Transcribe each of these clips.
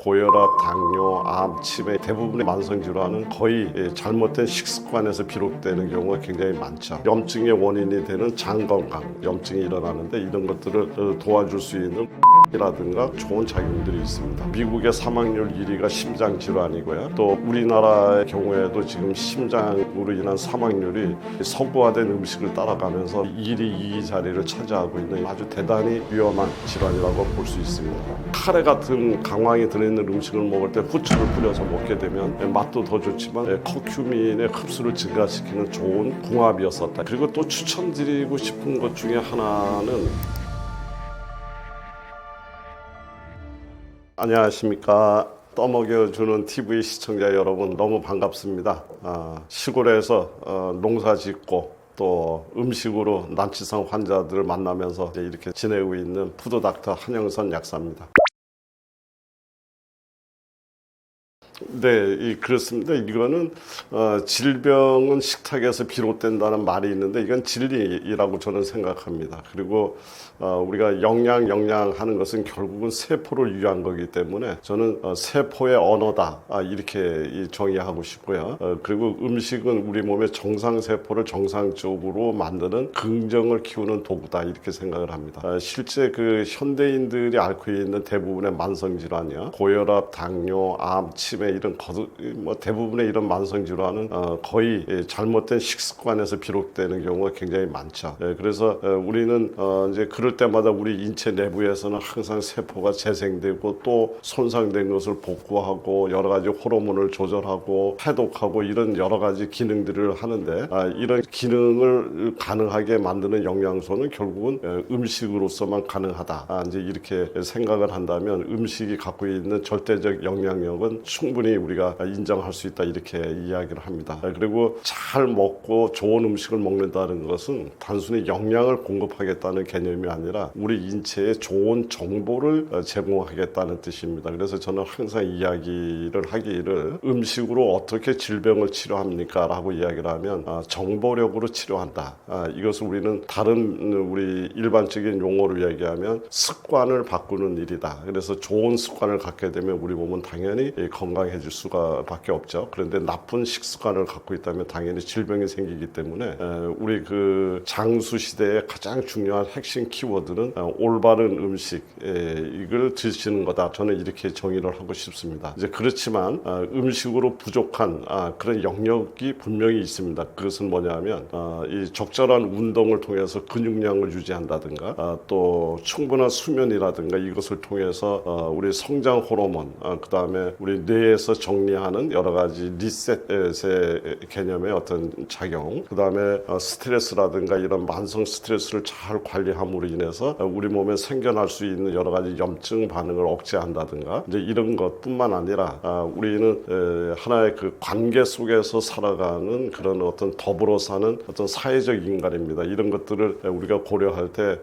고혈압, 당뇨, 암, 치매 대부분의 만성질환은 거의 잘못된 식습관에서 비롯되는 경우가 굉장히 많죠. 염증의 원인이 되는 장 건강, 염증이 일어나는데 이런 것들을 도와줄 수 있는 이라든가 좋은 작용들이 있습니다. 미국의 사망률 1위가 심장 질환이고요. 또 우리나라의 경우에도 지금 심장으로 인한 사망률이 서구화된 음식을 따라가면서 1위, 2위 자리를 차지하고 있는 아주 대단히 위험한 질환이라고 볼 수 있습니다. 카레 같은 강황이 들어있는 음식을 먹을 때 후추를 뿌려서 먹게 되면 맛도 더 좋지만 커큐민의 흡수를 증가시키는 좋은 궁합이었었다. 그리고 또 추천드리고 싶은 것 중에 하나는 안녕하십니까. 떠먹여주는 TV 시청자 여러분 너무 반갑습니다. 시골에서 농사 짓고 또 음식으로 난치성 환자들을 만나면서 이렇게 지내고 있는 푸드닥터 한영선 약사입니다. 네, 그렇습니다. 이거는 질병은 식탁에서 비롯된다는 말이 있는데 이건 진리라고 저는 생각합니다. 그리고 우리가 영양 하는 것은 결국은 세포를 위한 거기 때문에 저는 세포의 언어다 이렇게 정의하고 싶고요. 그리고 음식은 우리 몸의 정상 세포를 정상적으로 만드는 긍정을 키우는 도구다 이렇게 생각을 합니다. 실제 그 현대인들이 앓고 있는 대부분의 만성 질환이요, 고혈압, 당뇨, 암, 치매 이런 대부분의 이런 만성 질환은 거의 잘못된 식습관에서 비롯되는 경우가 굉장히 많죠. 그래서 우리는 이제 그럴 때마다 우리 인체 내부에서는 항상 세포가 재생되고 또 손상된 것을 복구하고 여러 가지 호르몬을 조절하고 해독하고 이런 여러 가지 기능들을 하는데 이런 기능을 가능하게 만드는 영양소는 결국은 음식으로서만 가능하다. 이제 이렇게 생각을 한다면 음식이 갖고 있는 절대적 영향력은 충분히 우리가 인정할 수 있다 이렇게 이야기를 합니다. 그리고 잘 먹고 좋은 음식을 먹는다는 것은 단순히 영양을 공급하겠다는 개념이 아니라 우리 인체에 좋은 정보를 제공하겠다는 뜻입니다. 그래서 저는 항상 이야기를 하기를 음식으로 어떻게 질병을 치료합니까? 라고 이야기를 하면 정보력으로 치료한다. 이것을 우리는 다른 우리 일반적인 용어로 얘기하면 습관을 바꾸는 일이다. 그래서 좋은 습관을 갖게 되면 우리 몸은 당연히 건강해질 수밖에 없죠. 그런데 나쁜 식습관을 갖고 있다면 당연히 질병이 생기기 때문에 우리 그 장수 시대의 가장 중요한 핵심 키워드는 올바른 음식 이걸 드시는 거다. 저는 이렇게 정의를 하고 싶습니다. 이제 그렇지만 음식으로 부족한 그런 영역이 분명히 있습니다. 그것은 뭐냐면 이 적절한 운동을 통해서 근육량을 유지한다든가 또 충분한 수면이라든가 이것을 통해서 우리 성장 호르몬 그 다음에 우리 뇌에서 정리하는 여러 가지 리셋의 개념의 어떤 작용, 그 다음에 스트레스라든가 이런 만성 스트레스를 잘 관리함으로 인해서 우리 몸에 생겨날 수 있는 여러 가지 염증 반응을 억제한다든가 이제 이런 것뿐만 아니라 우리는 하나의 그 관계 속에서 살아가는 그런 어떤 더불어 사는 어떤 사회적 인간입니다. 이런 것들을 우리가 고려할 때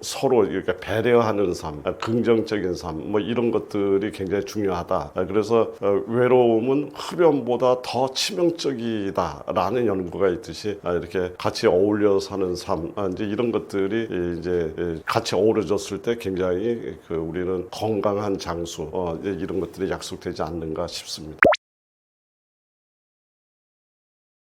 서로 이렇게 배려하는 삶, 긍정적인 삶, 뭐 이런 것들이 굉장히 중요하다. 그래서 외로움은 흡연보다 더 치명적이다라는 연구가 있듯이 이렇게 같이 어울려 사는 삶, 이제 이런 것들이 이제 같이 어우러졌을 때 굉장히 우리는 건강한 장수, 이제 이런 것들이 약속되지 않는가 싶습니다.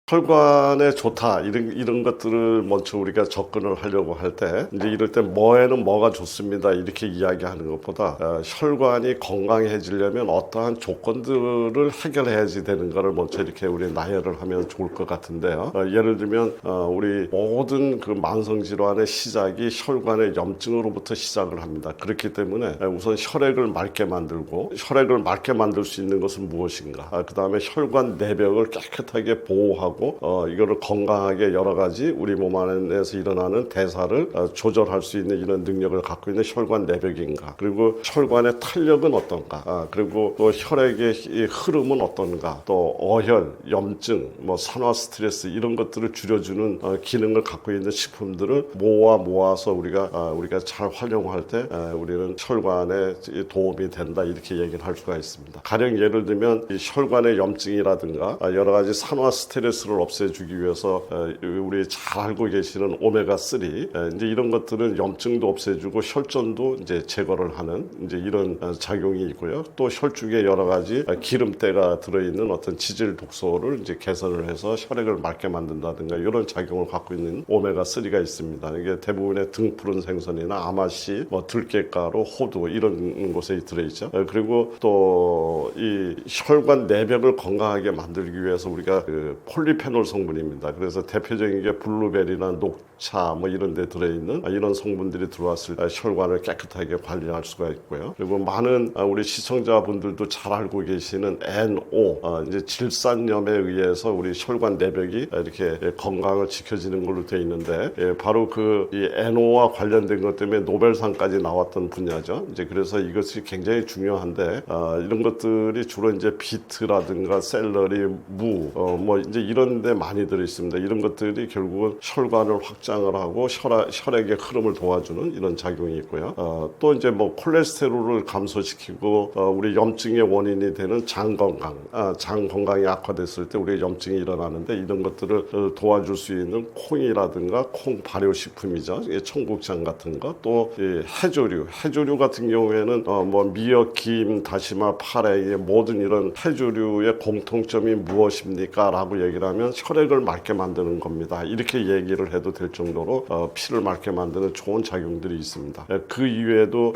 혈관에 좋다 이런 것들을 먼저 우리가 접근을 하려고 할 때 이제 이럴 때 뭐에는 뭐가 좋습니다 이렇게 이야기하는 것보다 혈관이 건강해지려면 어떠한 조건들을 해결해야지 되는 거를 먼저 이렇게 우리 나열을 하면 좋을 것 같은데요. 예를 들면 우리 모든 그 만성 질환의 시작이 혈관의 염증으로부터 시작을 합니다. 그렇기 때문에 우선 혈액을 맑게 만들고 혈액을 맑게 만들 수 있는 것은 무엇인가? 그 다음에 혈관 내벽을 깨끗하게 보호하고 이거를 건강하게 여러 가지 우리 몸 안에서 일어나는 대사를 조절할 수 있는 이런 능력을 갖고 있는 혈관 내벽인가, 그리고 혈관의 탄력은 어떤가, 그리고 또 혈액의 흐름은 어떤가, 또 어혈, 염증, 뭐 산화 스트레스 이런 것들을 줄여주는 기능을 갖고 있는 식품들을 모아서 우리가 잘 활용할 때 우리는 혈관에 도움이 된다 이렇게 얘기를 할 수가 있습니다. 가령 예를 들면 이 혈관의 염증이라든가 여러 가지 산화 스트레스로 염증을 없애주기 위해서 우리 잘 알고 계시는 오메가3 이제 이런 것들은 염증도 없애주고 혈전도 이제 제거를 하는 이제 이런 작용이 있고요. 또 혈중에 여러 가지 기름때가 들어있는 어떤 지질 독소를 이제 개선을 해서 혈액을 맑게 만든다든가 이런 작용을 갖고 있는 오메가3가 있습니다. 이게 대부분의 등푸른 생선이나 아마씨, 뭐 들깨가루, 호두 이런 곳에 들어있죠. 그리고 또 이 혈관 내벽을 건강하게 만들기 위해서 우리가 그 폴리페놀 성분입니다. 그래서 대표적인 게 블루베리나 녹차 뭐 이런 데 들어있는 이런 성분들이 들어왔을 때 혈관을 깨끗하게 관리할 수가 있고요. 그리고 많은 우리 시청자분들도 잘 알고 계시는 NO 이제 질산염에 의해서 우리 혈관 내벽이 이렇게 건강을 지켜지는 걸로 되어 있는데 바로 그 이 NO와 관련된 것 때문에 노벨상까지 나왔던 분야죠. 이제 그래서 이것이 굉장히 중요한데 이런 것들이 주로 이제 비트라든가 샐러리, 무, 뭐 이제 이런 데 많이 들어 있습니다. 이런 것들이 결국은 혈관을 확장을 하고 혈액의 흐름을 도와주는 이런 작용이 있고요. 또 이제 뭐 콜레스테롤을 감소시키고 우리 염증의 원인이 되는 장 건강, 장 건강이 악화됐을 때 우리 염증이 일어나는데 이런 것들을 도와줄 수 있는 콩이라든가 콩 발효식품이죠. 청국장 같은 거, 또 해조류 같은 경우에는 뭐 미역, 김, 다시마, 파래 모든 이런 해조류의 공통점이 무엇입니까? 라고 얘기를 하면 혈액을 맑게 만드는 겁니다. 이렇게 얘기를 해도 될 정도로 피를 맑게 만드는 좋은 작용들이 있습니다. 그 이외에도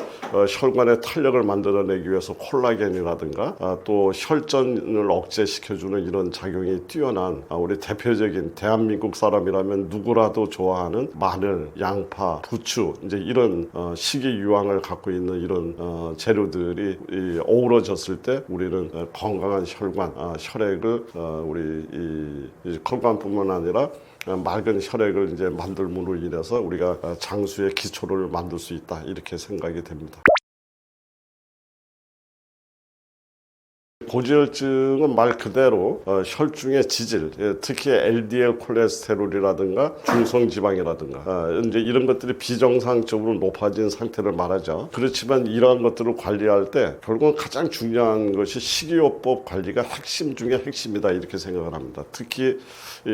혈관의 탄력을 만들어내기 위해서 콜라겐이라든가 또 혈전을 억제시켜주는 이런 작용이 뛰어난 우리 대표적인 대한민국 사람이라면 누구라도 좋아하는 마늘, 양파, 부추 이제 이런 식이유황을 갖고 있는 이런 재료들이 어우러졌을 때 우리는 건강한 혈관, 혈액을 우리 이 혈관뿐만 아니라 맑은 혈액을 이제 만들므로 인해서 우리가 장수의 기초를 만들 수 있다 이렇게 생각이 됩니다. 고지혈증은 말 그대로 혈중의 지질, 특히 LDL 콜레스테롤이라든가 중성지방이라든가 이제 이런 것들이 비정상적으로 높아진 상태를 말하죠. 그렇지만 이러한 것들을 관리할 때 결국은 가장 중요한 것이 식이요법 관리가 핵심 중에 핵심이다 이렇게 생각을 합니다. 특히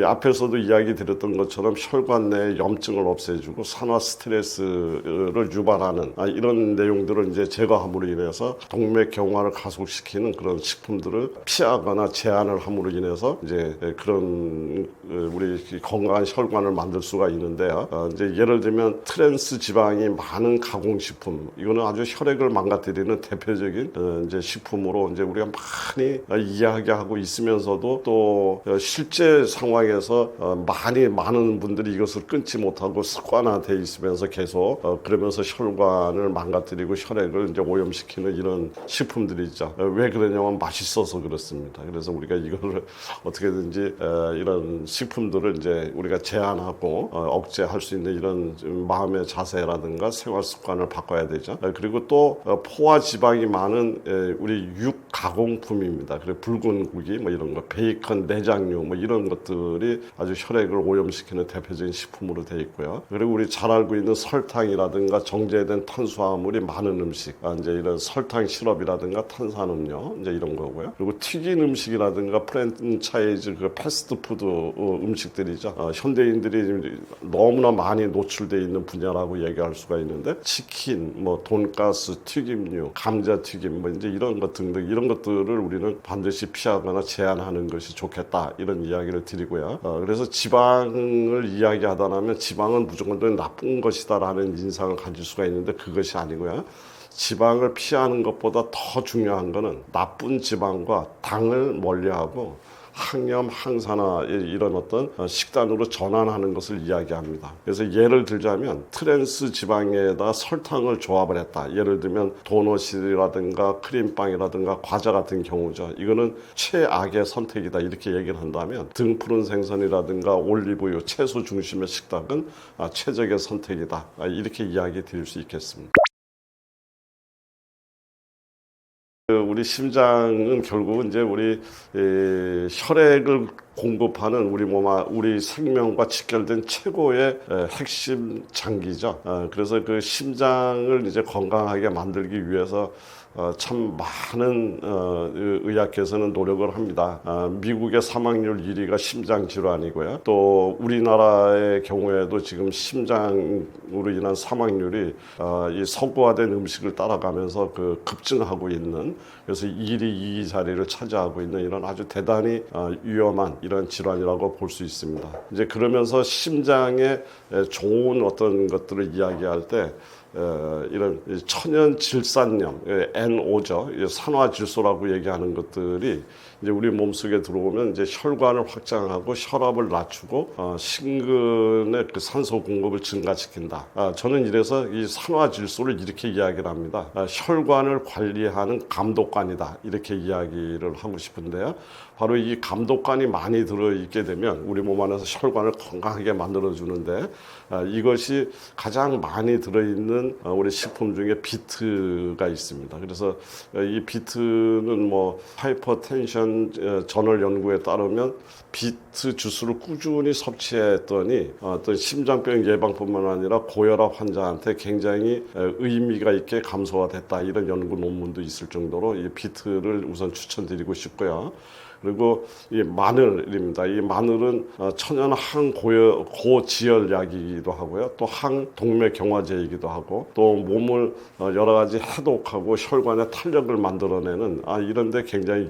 앞에서도 이야기 드렸던 것처럼 혈관 내에 염증을 없애주고 산화 스트레스를 유발하는 이런 내용들을 이제 제거함으로 인해서 동맥 경화를 가속시키는 그런 식품들을 피하거나 제한을 함으로 인해서 이제 그런 우리 건강한 혈관을 만들 수가 있는데요. 이제 예를 들면 트랜스 지방이 많은 가공식품 이거는 아주 혈액을 망가뜨리는 대표적인 이제 식품으로 이제 우리가 많이 이야기하고 있으면서도 또 실제 상황에서 많은 분들이 이것을 끊지 못하고 습관화돼 있으면서 계속 그러면서 혈관을 망가뜨리고 혈액을 이제 오염시키는 이런 식품들이 있죠. 왜 그러냐면 맛있어서 그렇습니다. 그래서 우리가 이거를 어떻게든지 이런 식품들을 이제 우리가 제한하고 억제할 수 있는 이런 마음의 자세라든가 생활 습관을 바꿔야 되죠. 그리고 또 포화 지방이 많은 우리 육 가공품입니다. 그리고 붉은 고기 뭐 이런 거, 베이컨, 내장류 뭐 이런 것들이 아주 혈액을 오염시키는 대표적인 식품으로 되어 있고요. 그리고 우리 잘 알고 있는 설탕이라든가 정제된 탄수화물이 많은 음식, 이제 이런 설탕 시럽이라든가 탄산음료 이제 이런 거고요. 그리고 튀긴 음식이라든가 프랜차이즈 그 패스트푸드 음식들이죠. 현대인들이 너무나 많이 노출되어 있는 분야라고 얘기할 수가 있는데 치킨, 뭐 돈가스, 튀김류, 감자튀김 뭐 이제 이런 것 등등 이런 것들을 우리는 반드시 피하거나 제한하는 것이 좋겠다 이런 이야기를 드리고요. 그래서 지방을 이야기하다면 지방은 무조건 나쁜 것이다라는 인상을 가질 수가 있는데 그것이 아니고요. 지방을 피하는 것보다 더 중요한 것은 나쁜 지방과 당을 멀리하고 항염, 항산화 이런 어떤 식단으로 전환하는 것을 이야기합니다. 그래서 예를 들자면 트랜스 지방에다 설탕을 조합을 했다. 예를 들면 도넛이라든가 크림빵이라든가 과자 같은 경우죠. 이거는 최악의 선택이다. 이렇게 얘기를 한다면 등푸른 생선이라든가 올리브유, 채소 중심의 식단은 최적의 선택이다. 이렇게 이야기 드릴 수 있겠습니다. 우리 심장은 결국은 이제 우리 혈액을 공급하는 우리 생명과 직결된 최고의 핵심 장기죠. 그래서 그 심장을 이제 건강하게 만들기 위해서 참 많은 의학계에서는 노력을 합니다. 미국의 사망률 1위가 심장 질환이고요. 또 우리나라의 경우에도 지금 심장으로 인한 사망률이 이 서구화된 음식을 따라가면서 급증하고 있는, 그래서 1위, 2위 자리를 차지하고 있는 이런 아주 대단히 위험한 이런 질환이라고 볼 수 있습니다. 이제 그러면서 심장에 좋은 어떤 것들을 이야기할 때 이런 천연 질산염, NO죠. 산화질소라고 얘기하는 것들이 이제 우리 몸속에 들어오면 이제 혈관을 확장하고 혈압을 낮추고 심근의 그 산소 공급을 증가시킨다. 저는 이래서 이 산화질소를 이렇게 이야기를 합니다. 혈관을 관리하는 감독관이다. 이렇게 이야기를 하고 싶은데요. 바로 이 감독관이 많이 들어있게 되면 우리 몸 안에서 혈관을 건강하게 만들어주는데, 이것이 가장 많이 들어있는 우리 식품 중에 비트가 있습니다. 그래서 이 비트는 뭐 하이퍼텐션 저널 연구에 따르면 비트 주스를 꾸준히 섭취했더니 어떤 심장병 예방뿐만 아니라 고혈압 환자한테 굉장히 의미가 있게 감소가 됐다, 이런 연구 논문도 있을 정도로 이 비트를 우선 추천드리고 싶고요. 그리고 이 마늘입니다. 이 마늘은 천연 항고지혈약이기도 하고요. 또 항동맥경화제이기도 하고, 또 몸을 여러 가지 해독하고 혈관의 탄력을 만들어내는 이런 데 굉장히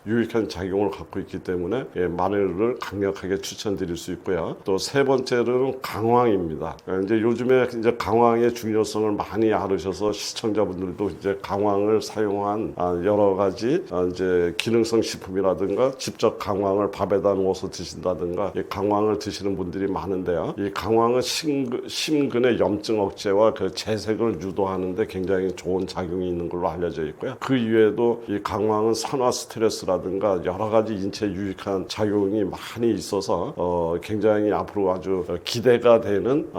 유익한 작용을 갖고 있기 때문에 마늘을 강력하게 추천드릴 수 있고요. 또 세 번째로는 강황입니다. 이제 요즘에 이제 강황의 중요성을 많이 알으셔서 시청자분들도 이제 강황을 사용한 여러 가지 이제 기능성 식품이라든가 직접 강황을 밥에다 넣어서 드신다든가 강황을 드시는 분들이 많은데요. 이 강황은 심근의 염증 억제와 그 재생을 유도하는 데 굉장히 좋은 작용이 있는 걸로 알려져 있고요. 그 이외에도 이 강황은 산화 스트레스라든가 여러 가지 인체 유익한 작용이 많이 있어서 굉장히 앞으로 아주 기대가 되는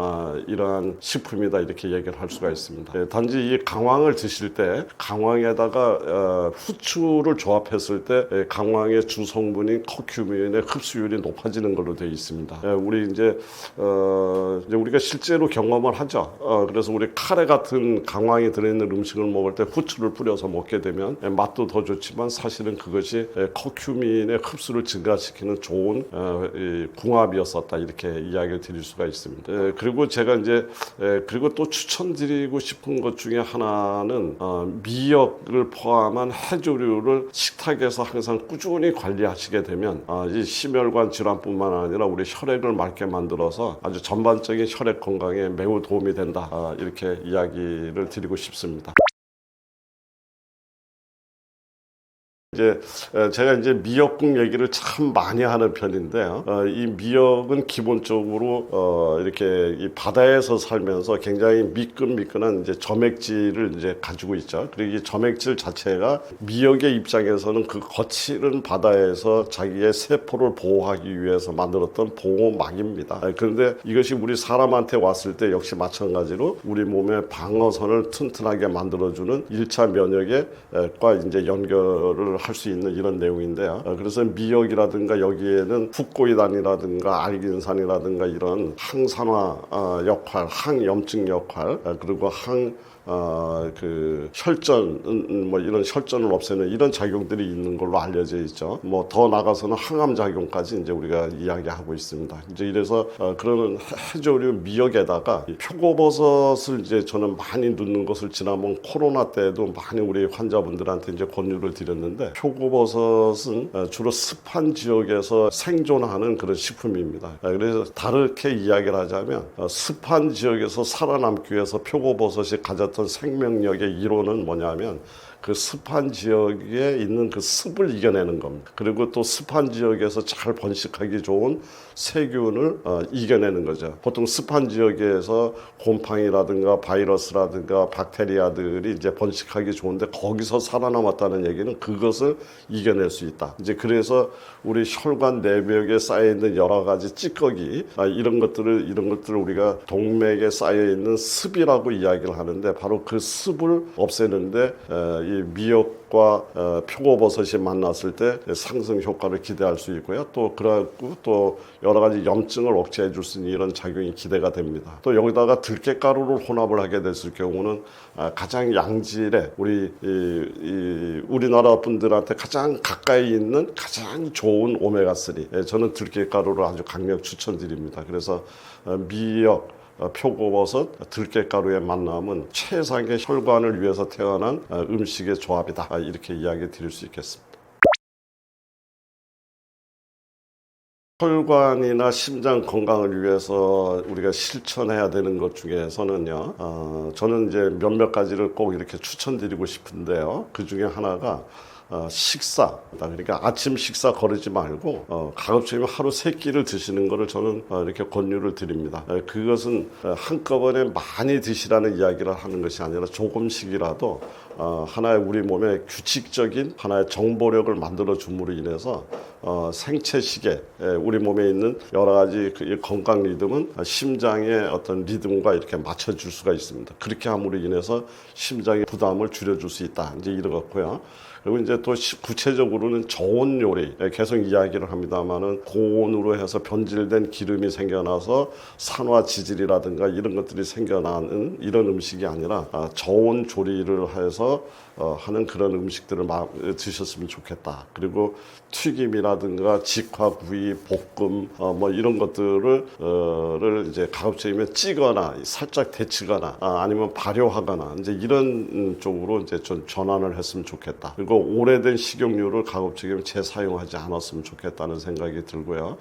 이러한 식품이다, 이렇게 얘기를 할 수가 있습니다. 단지 이 강황을 드실 때 강황에다가 후추를 조합했을 때 강황의 주성분인 커큐민의 흡수율이 높아지는 걸로 되어 있습니다. 우리 이제 우리가 실제로 경험을 하죠. 그래서 우리 카레 같은 강황이 들어있는 음식을 먹을 때 후추를 뿌려서 먹게 되면 맛도 더 좋지만 사실은 그것이 커큐민의 흡수를 증가시키는 좋은 궁합이었었다, 이렇게 이야기를 드릴 수가 있습니다. 그리고 제가 이제 그리고 또 추천드리고 싶은 것 중에 하나는 미역을 포함한 해조류를 식탁에서 항상 꾸준히 관리하시게 되면 이 심혈관 질환뿐만 아니라 우리 혈액을 맑게 만들어서 아주 전반적인 혈액 건강에 매우 도움이 된다, 이렇게 이야기를 드리고 싶습니다. 이제 제가 이제 미역국 얘기를 참 많이 하는 편인데요. 이 미역은 기본적으로 이렇게 이 바다에서 살면서 굉장히 미끈미끈한 이제 점액질을 이제 가지고 있죠. 그리고 이 점액질 자체가 미역의 입장에서는 그 거칠은 바다에서 자기의 세포를 보호하기 위해서 만들었던 보호막입니다. 그런데 이것이 우리 사람한테 왔을 때 역시 마찬가지로 우리 몸의 방어선을 튼튼하게 만들어주는 1차 면역과 이제 연결을 할 수 있는 이런 내용인데요. 그래서 미역이라든가 여기에는 푸코이단이라든가 알긴산이라든가 이런 항산화 역할, 항염증 역할, 그리고 그 혈전, 뭐 이런 혈전을 없애는 이런 작용들이 있는 걸로 알려져 있죠. 뭐 더 나가서는 항암 작용까지 이제 우리가 이야기하고 있습니다. 이제 이래서 그런 해조류 미역에다가 표고버섯을 이제 저는 많이 넣는 것을 지난번 코로나 때도 많이 우리 환자분들한테 이제 권유를 드렸는데, 표고버섯은 주로 습한 지역에서 생존하는 그런 식품입니다. 그래서 다르게 이야기를 하자면 습한 지역에서 살아남기 위해서 표고버섯이 가졌던 생명력의 이론은 뭐냐면 그 습한 지역에 있는 그 습을 이겨내는 겁니다. 그리고 또 습한 지역에서 잘 번식하기 좋은 세균을 이겨내는 거죠. 보통 습한 지역에서 곰팡이라든가 바이러스라든가 박테리아들이 이제 번식하기 좋은데 거기서 살아남았다는 얘기는 그것을 이겨낼 수 있다. 이제 그래서 우리 혈관 내벽에 쌓여 있는 여러 가지 찌꺼기 이런 것들을 우리가 동맥에 쌓여 있는 습이라고 이야기를 하는데, 바로 그 습을 없애는데 이 이 미역과 표고버섯이 만났을 때 상승 효과를 기대할 수 있고요. 또 그러고 또 여러 가지 염증을 억제해 줄 수 있는 이런 작용이 기대가 됩니다. 또 여기다가 들깨가루를 혼합을 하게 됐을 경우는 가장 양질의 우리나라 분들한테 가장 가까이 있는 가장 좋은 오메가3. 저는 들깨가루를 아주 강력 추천드립니다. 그래서 미역, 표고버섯, 들깨가루의 만남은 최상의 혈관을 위해서 태어난 음식의 조합이다. 이렇게 이야기 드릴 수 있겠습니다. 혈관이나 심장 건강을 위해서 우리가 실천해야 되는 것 중에서는요, 저는 이제 몇몇 가지를 꼭 이렇게 추천드리고 싶은데요. 그 중에 하나가 식사, 그러니까 아침 식사 거르지 말고 가급적이면 하루 3끼를 드시는 것을 저는 이렇게 권유를 드립니다. 그것은 한꺼번에 많이 드시라는 이야기를 하는 것이 아니라 조금씩이라도 하나의 우리 몸에 규칙적인 하나의 정보력을 만들어 줌으로 인해서 생체 시계, 우리 몸에 있는 여러 가지 건강 리듬은 심장의 어떤 리듬과 이렇게 맞춰줄 수가 있습니다. 그렇게 함으로 인해서 심장의 부담을 줄여줄 수 있다. 이제 이러겠고요. 그리고 이제 또 구체적으로는 저온 요리, 계속 이야기를 합니다만은 고온으로 해서 변질된 기름이 생겨나서 산화 지질이라든가 이런 것들이 생겨나는 이런 음식이 아니라 저온 조리를 해서 하는 그런 음식들을 드셨으면 좋겠다. 그리고 튀김이라든가 직화구이, 볶음 뭐 이런 것들을 이제 가급적이면 찌거나 살짝 데치거나 아니면 발효하거나 이제 이런 쪽으로 이제 좀 전환을 했으면 좋겠다. 그리고 오래된 식용유를 가급적이면 재사용하지 않았으면 좋겠다는 생각이 들고요.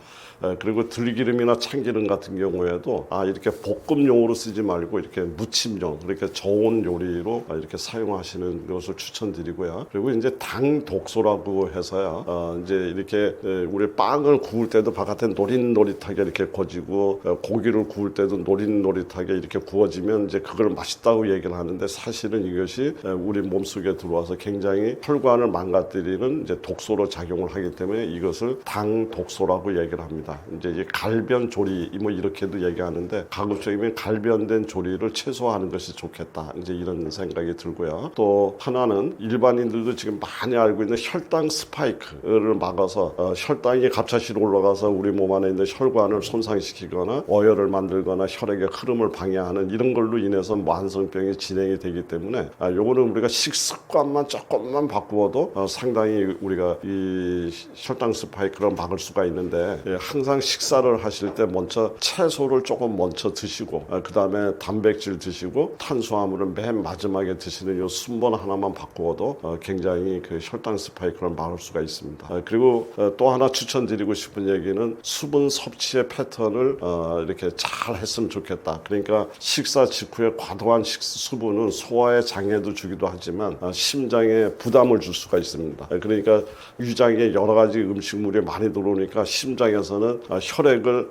그리고 들기름이나 참기름 같은 경우에도 이렇게 볶음용으로 쓰지 말고 이렇게 무침용, 이렇게 저온 요리로 이렇게 사용하시는 것을 추천드리고요. 그리고 이제 당 독소라고 해서요. 이제 이렇게 우리 빵을 구울 때도 바깥에 노릿노릿하게 이렇게 구워지고 고기를 구울 때도 노릿노릿하게 이렇게 구워지면 이제 그걸 맛있다고 얘기를 하는데 사실은 이것이 우리 몸속에 들어와서 굉장히 혈관을 망가뜨리는 이제 독소로 작용을 하기 때문에 이것을 당 독소라고 얘기를 합니다. 이제 갈변 조리 뭐 이렇게도 얘기하는데 가급적이면 갈변된 조리를 최소화하는 것이 좋겠다. 이제 이런 생각이 들고요. 또 하나는 일반인들도 지금 많이 알고 있는 혈당 스파이크를 막아서 혈당이 갑자기 올라가서 우리 몸 안에 있는 혈관을 손상시키거나 어혈을 만들거나 혈액의 흐름을 방해하는 이런 걸로 인해서 만성병이 진행이 되기 때문에 요거는 우리가 식습관만 조금만 바꾸어도 상당히 우리가 이 혈당 스파이크를 막을 수가 있는데 항상 식사를 하실 때 먼저 채소를 조금 먼저 드시고 그 다음에 단백질 드시고 탄수화물은 맨 마지막에 드시는 이 순번 하나만 바꾸어도 굉장히 그 혈당 스파이크를 막을 수가 있습니다. 그리고 또 하나 추천드리고 싶은 얘기는 수분 섭취의 패턴을 이렇게 잘 했으면 좋겠다. 그러니까 식사 직후에 과도한 수분은 소화에 장애도 주기도 하지만 심장에 부담을 줄 수가 있습니다. 그러니까 위장에 여러 가지 음식물이 많이 들어오니까 심장에서는 혈액을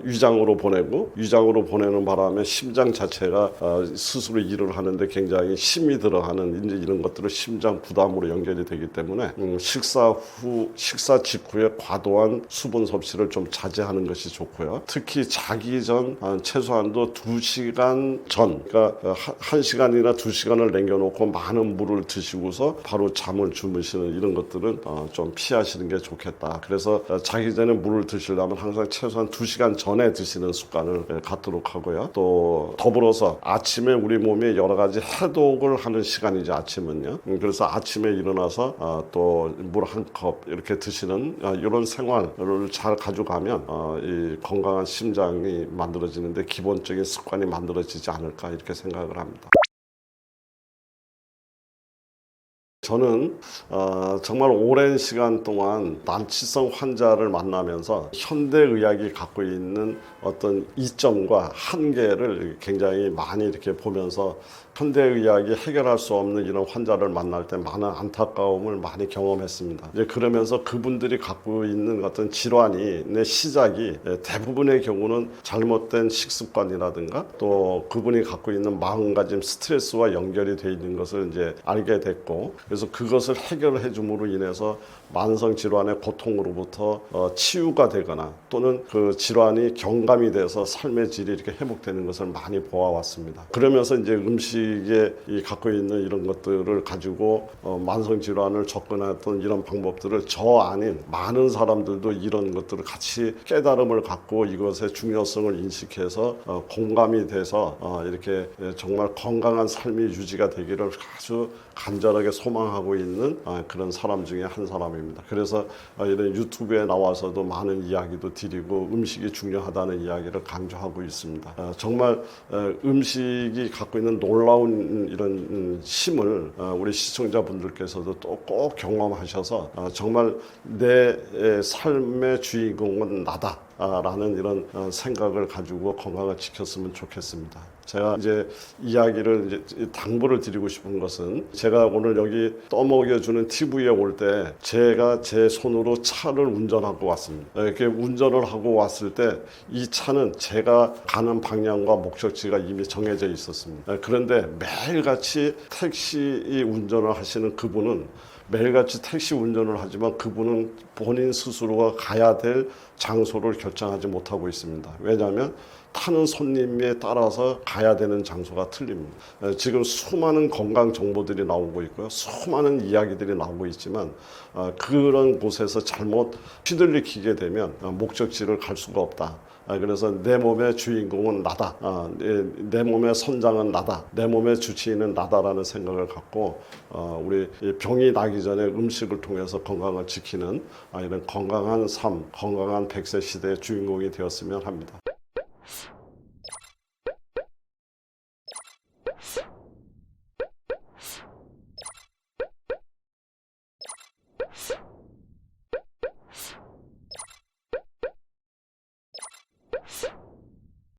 위장으로 보내고 위장으로 보내는 바람에 심장 자체가 스스로 일을 하는데 굉장히 힘이 들어가는 이제 이런 것들을 심장 부담으로 연결이 되기 때문에 식사 직후에 과도한 수분 섭취를 좀 자제하는 것이 좋고요. 특히 자기 전 최소한도 2시간 전, 그러니까 1시간이나 2시간을 남겨놓고 많은 물을 드시고서 바로 잠을 주무시는 이런 것들은 좀 피하시는 게 좋겠다. 그래서 자기 전에 물을 드시려면 항상 최소한 2시간 전에 드시는 습관을 갖도록 하고요. 또 더불어서 아침에 우리 몸에 여러 가지 해독을 하는 시간이죠. 아침은요. 그래서 아침에 일어나서 또 물 한 컵 이렇게 드시는 이런 생활을 잘 가져가면 이 건강한 심장이 만들어지는데 기본적인 습관이 만들어지지 않을까 이렇게 생각을 합니다. 저는 정말 오랜 시간 동안 난치성 환자를 만나면서 현대의학이 갖고 있는 어떤 이점과 한계를 굉장히 많이 이렇게 보면서 현대의학이 해결할 수 없는 이런 환자를 만날 때 많은 안타까움을 많이 경험했습니다. 이제 그러면서 그분들이 갖고 있는 어떤 질환이 내 시작이 대부분의 경우는 잘못된 식습관이라든가 또 그분이 갖고 있는 마음가짐 스트레스와 연결이 돼 있는 것을 이제 알게 됐고 그래서 그것을 해결해 줌으로 인해서 만성 질환의 고통으로부터 치유가 되거나 또는 그 질환이 경감이 돼서 삶의 질이 이렇게 회복되는 것을 많이 보아왔습니다. 그러면서 이제 음식에 갖고 있는 이런 것들을 가지고 만성 질환을 접근했던 이런 방법들을 저 아닌 많은 사람들도 이런 것들을 같이 깨달음을 갖고 이것의 중요성을 인식해서 공감이 돼서 이렇게 정말 건강한 삶이 유지가 되기를 아주 간절하게 소망하고 있는 그런 사람 중에 한 사람입니다. 그래서 이런 유튜브에 나와서도 많은 이야기도 드리고 음식이 중요하다는 이야기를 강조하고 있습니다. 정말 음식이 갖고 있는 놀라운 이런 힘을 우리 시청자분들께서도 또 꼭 경험하셔서 정말 내 삶의 주인공은 나다. 라는 이런 생각을 가지고 건강을 지켰으면 좋겠습니다. 제가 이제 이야기를 이제 당부를 드리고 싶은 것은 제가 오늘 여기 떠먹여주는 TV에 올 때 제가 제 손으로 차를 운전하고 왔습니다. 이렇게 운전을 하고 왔을 때 이 차는 제가 가는 방향과 목적지가 이미 정해져 있었습니다. 그런데 매일같이 택시 운전을 하시는 그분은 매일같이 택시 운전을 하지만 그분은 본인 스스로가 가야 될 장소를 결정하지 못하고 있습니다. 왜냐하면 타는 손님에 따라서 가야 되는 장소가 틀립니다. 지금 수많은 건강 정보들이 나오고 있고요. 수많은 이야기들이 나오고 있지만 그런 곳에서 잘못 휘둘리게 되면 목적지를 갈 수가 없다. 그래서 내 몸의 주인공은 나다. 내 몸의 선장은 나다. 내 몸의 주치의는 나다라는 생각을 갖고 우리 병이 나기 전에 음식을 통해서 건강을 지키는 이런 건강한 삶, 건강한 100세 시대의 주인공이 되었으면 합니다.